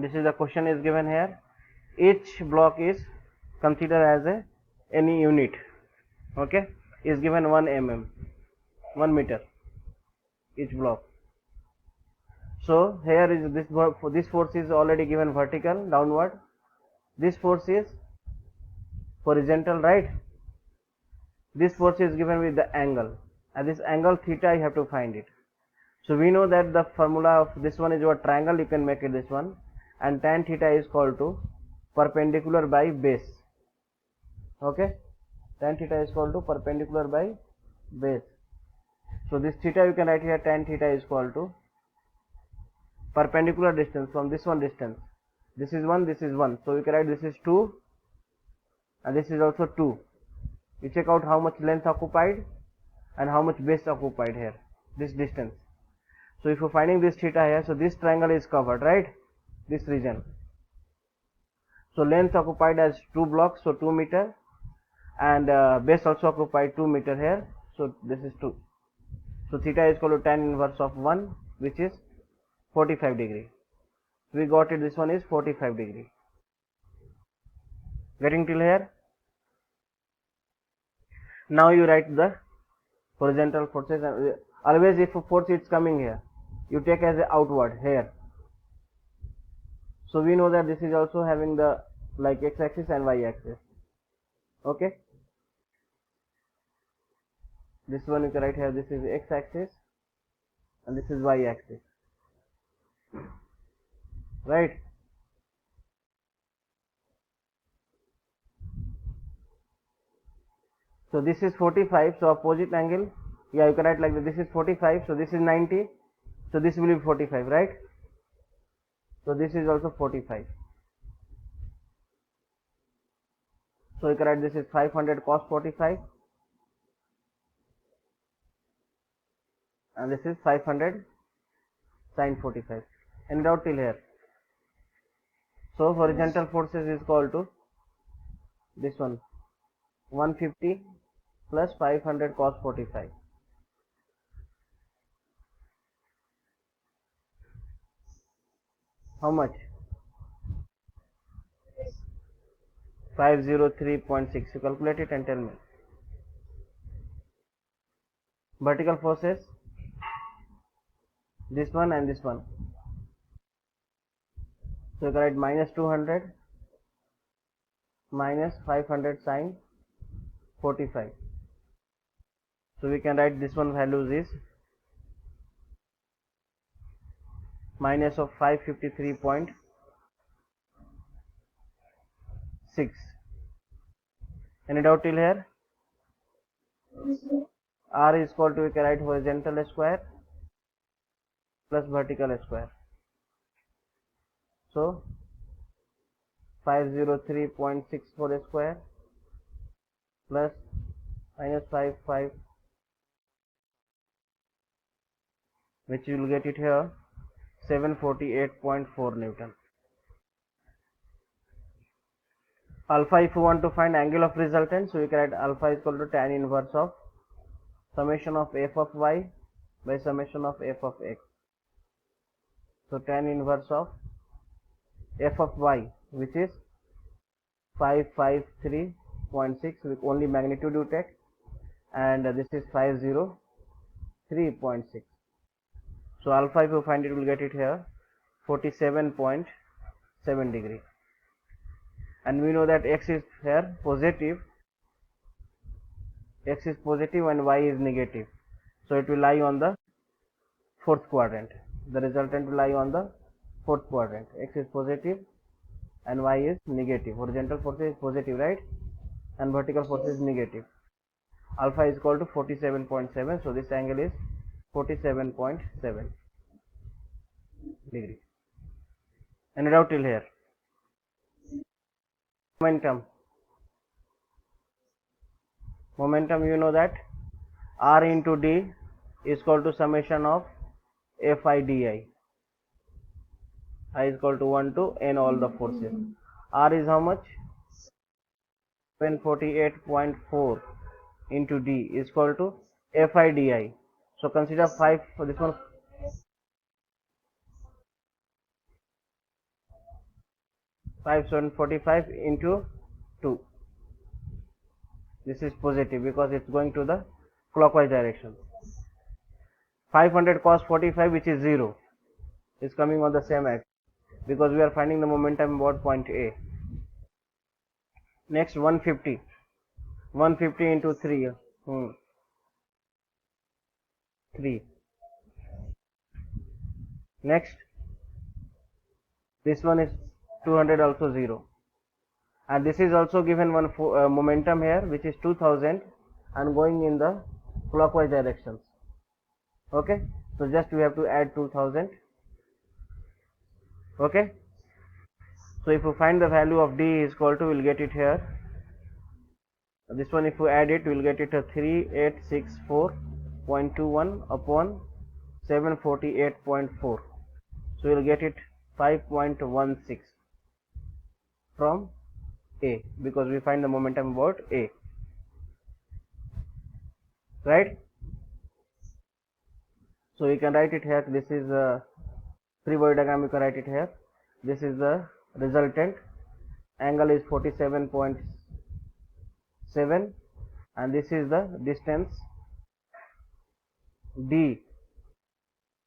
This is the question is given here. Each block is considered as any unit. Okay, is given 1 mm, 1 meter each block. So here is this force is already given vertical downward. This force is horizontal, right? This force is given with the angle, and this angle theta I have to find it. So we know that the formula of this one is your triangle, you can make it this one, and tan theta is equal to perpendicular by base. Okay, tan theta is equal to perpendicular by base. So this theta you can write here, tan theta is equal to perpendicular distance from this one distance. This is 1, this is 1. So you can write this is 2 and this is also 2. You check out how much length occupied and how much base occupied here, this distance. So if you're finding this theta here, so this triangle is covered, right? This region. So length occupied as 2 blocks, so 2 meter, and base also occupied 2 meter here, so this is 2. So theta is equal to tan inverse of 1, which is 45 degree. We got it, this one is 45 degree. Getting till here? Now you write the horizontal forces, and always if a force is coming here, you take as a outward here. So we know that this is also having the like x-axis and y-axis. Okay, this one you can write here, this is x-axis and this is y-axis, right? So this is 45, so opposite angle, yeah, you can write like this is 45, so this is 90, so this will be 45, right? So this is also 45. So you can write this is 500 cos 45 and this is 500 sin 45. Any doubt till here? So horizontal forces is equal to this one, 150 plus 500 cos 45. How much? 503.6. You calculate it and tell me. Vertical forces, this one and this one. So you can write minus 200 minus 500 sin 45. So we can write this one values is minus of 553.6. Any doubt till here? R is equal to, we can write horizontal square plus vertical square. So 503.64 square plus minus 55, which you will get it here 748.4 Newton. Alpha, if you want to find angle of resultant, so you can write alpha is equal to tan inverse of summation of f of y by summation of f of x. So tan inverse of f of y, which is 553.6 with only magnitude you take, and this is 503.6. So alpha, if you find it, will get it here 47.7 degree. And we know that x is here positive, x is positive and y is negative, so it will lie on the fourth quadrant. The resultant will lie on the fourth quadrant. X is positive and y is negative. Horizontal force is positive, right? And vertical force is negative. Alpha is equal to 47.7, so this angle is 47.7 degree. Any doubt till here? Momentum, you know that R into D is equal to summation of Fi di. I is equal to 1 to n all the forces. R is how much? 748.4 into D is equal to Fi di. So consider 5 for this one. 5745 into 2. This is positive because it's going to the clockwise direction. 500 cos 45, which is 0, is coming on the same axis because we are finding the momentum about point A. Next 150. 150 into 3. 3. Next, this one is 200, also 0. And this is also given one momentum here, which is 2000 and going in the clockwise directions. Okay, so just we have to add 2000. Okay, so if you find the value of D is equal to, we'll get it here. This one, if you add it, we'll get it a 3864.21 upon 748.4. So we'll get it 5.16 from A, because we find the momentum about A, right? So we can write it here. This is a free body diagram. You can write it here. This is the resultant. Angle is 47.7, and this is the distance D,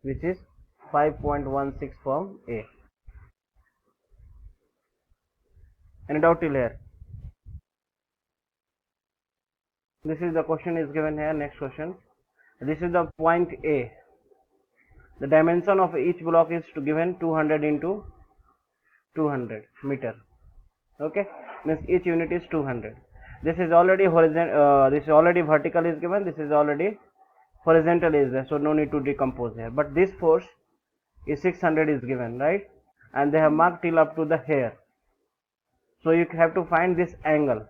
which is 5.16 from A. Any doubt till here? This is the question is given here. Next question. This is the point A. The dimension of each block is given 200 into 200 meter. Okay, means each unit is 200. This is already horizontal. This is already vertical is given. This is already horizontal is there. So no need to decompose here. But this force is 600 is given, right? And they have marked till up to the hair. So you have to find this angle.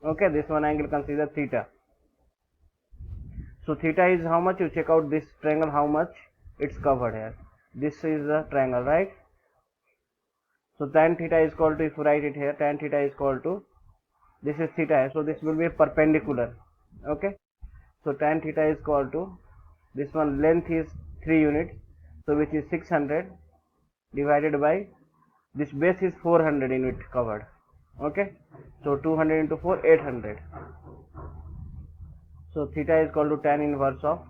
Okay, this one angle consider theta. So theta is how much? You check out this triangle, how much it's covered here. This is the triangle, right? So tan theta is equal to, if you write it here, tan theta is equal to, this is theta, so this will be perpendicular. Okay, so tan theta is equal to, this one length is 3 units, so which is 600 divided by, this base is 400 unit covered. Okay, so 200 into 4, 800. So theta is equal to tan inverse of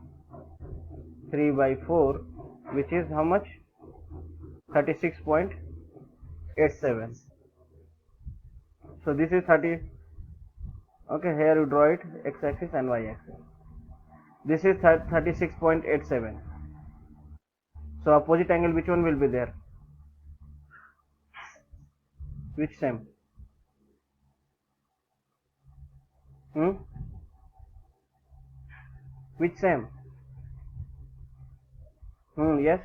3 by 4, which is how much? 36.87. So this is 30. Okay, here you draw it, x-axis and y-axis. This is 36.87. So opposite angle, which one will be there? Which same? Which same? Yes.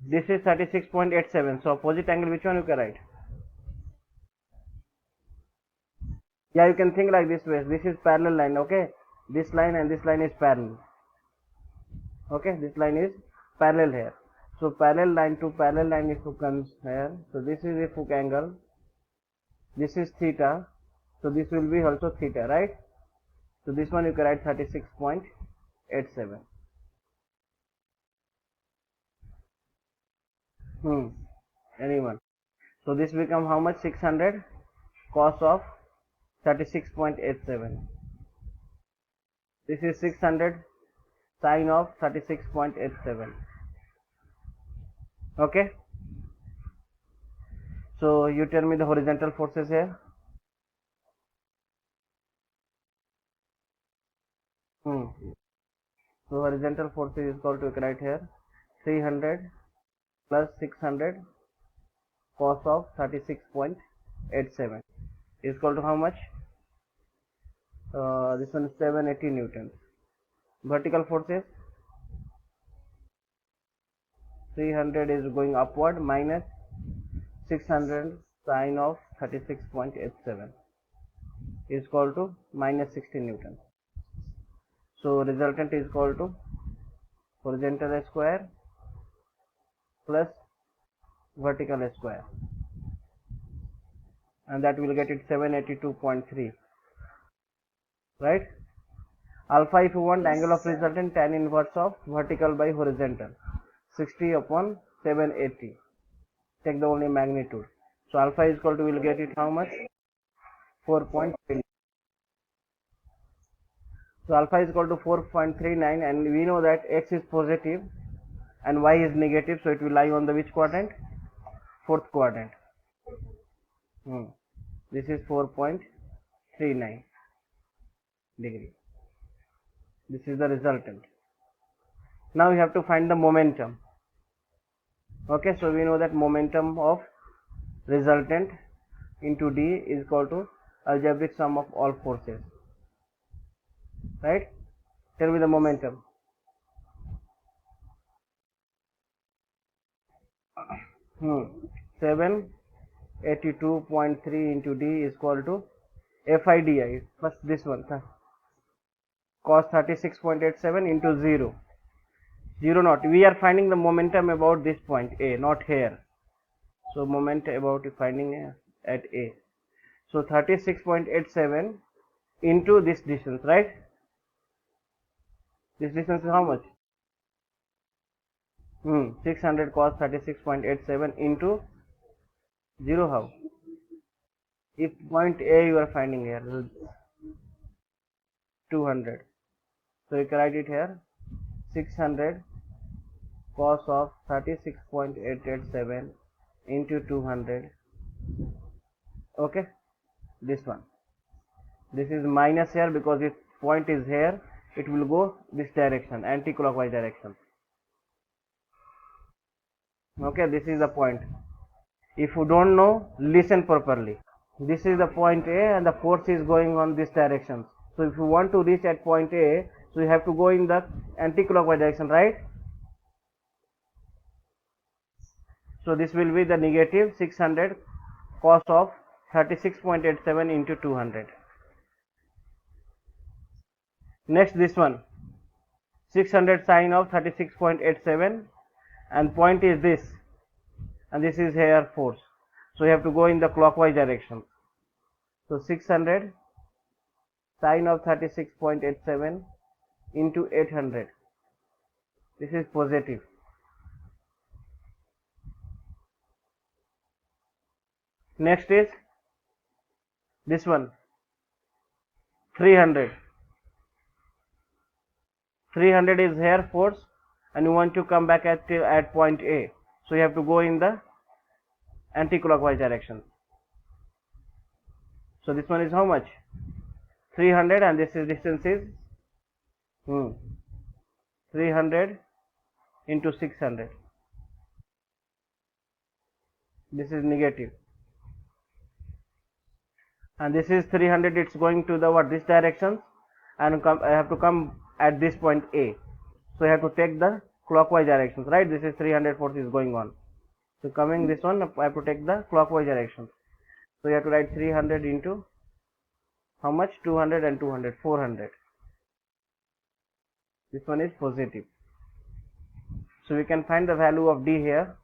This is 36.87. So opposite angle, which one you can write? Yeah, you can think like this way. This is parallel line. Okay, this line and this line is parallel. Okay, this line is parallel here. So parallel line to parallel line, if you come here, so this is a hook angle. This is theta. So this will be also theta, right? So this one you can write 36.87. Anyone? So this become how much? 600 cos of 36.87. This is 600 sine of 36.87. Okay. So you tell me the horizontal forces here. So horizontal force is equal to, right here, 300 plus 600 cos of 36.87 is equal to how much? This one is 780 newtons. Vertical forces, 300 is going upward minus 600 sine of 36.87 is equal to minus 60 newtons. So resultant is equal to horizontal square plus vertical square, and that will get it 782.3, right? Alpha, if you want, angle of resultant, tan inverse of vertical by horizontal, 60 upon 780. take the only magnitude. So alpha is equal to, we'll get it how much? 4.3. So alpha is equal to 4.39, and we know that x is positive and y is negative, so it will lie on the which quadrant? Fourth quadrant. This is 4.39 degree. This is the resultant. Now we have to find the momentum. Okay, so we know that momentum of resultant into D is equal to algebraic sum of all forces. Right? Tell me the momentum. Hmm. 782.3 into D is equal to FIDI. First this one. Cos 36.87 into 0. 0 naught. We are finding the momentum about this point A, not here. So moment about finding at A. So 36.87 into this distance, right? This distance is how much? 600 cos 36.87 into 0 how? If point A you are finding here, 200. So you can write it here, 600 cos of 36.887 into 200. Okay, this one. This is minus here because if point is here, it will go this direction, anti-clockwise direction. Okay, this is the point. If you don't know, listen properly. This is the point A and the force is going on this direction. So if you want to reach at point A, so you have to go in the anti-clockwise direction, right? So this will be the negative 600 cos of 36.87 into 200. Next this one, 600 sine of 36.87, and point is this, and this is here force. So you have to go in the clockwise direction. So 600 sine of 36.87 into 800. This is positive. Next is this one, 300. 300 is here force, and you want to come back at point A. So you have to go in the anti-clockwise direction. So this one is how much? 300, and this is distance is 300 into 600. This is negative. And this is 300, it's going to the what? This direction, and I have to come at this point A. So I have to take the clockwise directions, right? This is 300 force is going on. So coming this one, I have to take the clockwise direction. So you have to write 300 into how much? 200 and 200, 400. This one is positive. So we can find the value of D here.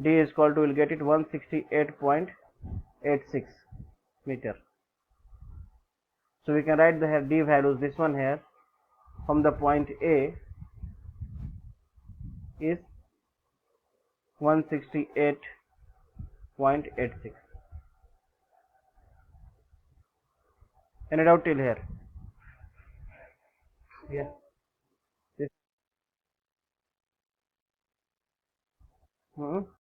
D is equal to, we'll get it 168.86 meter. So we can write the D values, this one here, from the point A is 168.86. Any doubt till here? Yeah. This.